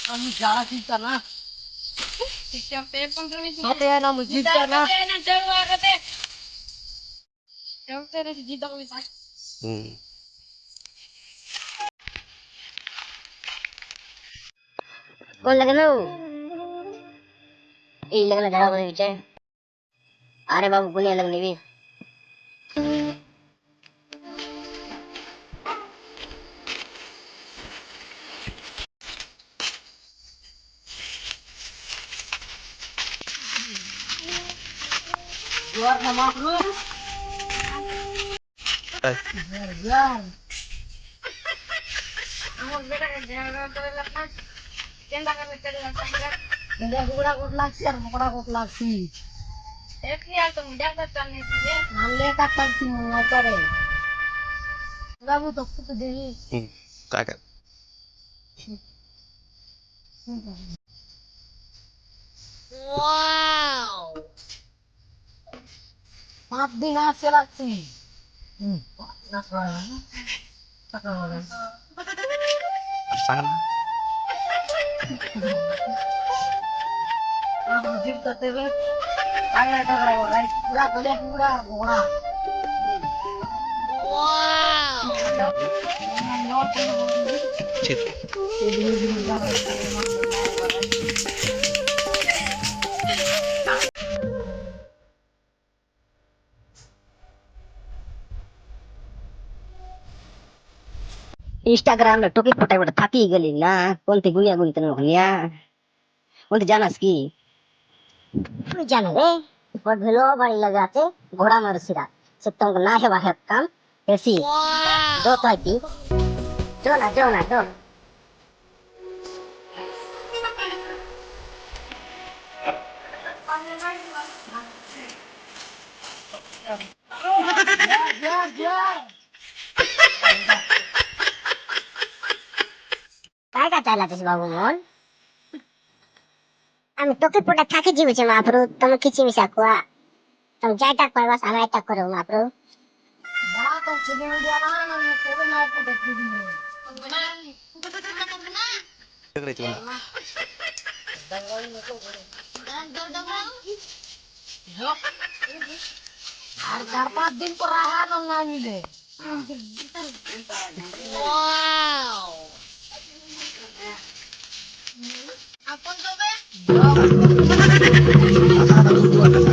Kamu jalan cinta na. Siapa pun kami Kate na mo cinta na. na jawa kate. Yang tere si cinta kami sa. कौन लगे ना ये लगना जरा बोले विचार अरे बाबू बुनिया लगनी भी Luar nama bro. Luar. Kamu beda kan jangan tere lepas. Cinta kami tere lepas. Hindi kuda ko laksir, kuda ko laksi. एक ही हाल तुम जाकर करने दीजिए Nalle ka pagti mo pare. Babu to kuto dehi. Kakak. Wow. Maaf din na sila si. Nakaroon. Nakaroon. Sana. Aku cinta tebe. Ayo kita right. Kuda kuda kuda kuda. Wow. Cip. Instagram ला टोकी फटाई but थाकी गेली ना कोणती गुलिया गुली तने भलिया कोणती जानास की जानो रे पर भेलो बाड़ी लगाते घोड़ा मार सिरा से तुम ना है वाहे काम ऐसी दो ताकी जो ना दो काय चालला बाबू मोहन আমি তোকে পোটা থাকি জীবছে মাপ্রু তুমি খিচি মিশা কুয়া তুমি যাইটা করবা আমি এটা করো মাপ্রু Dah to sini dia na ko na ko dekhi ni. Dengar itu. Dangal ni ko bole. Yo. Har 4-5 din perahan ang nani de. Wow. अपन तो बे Yo.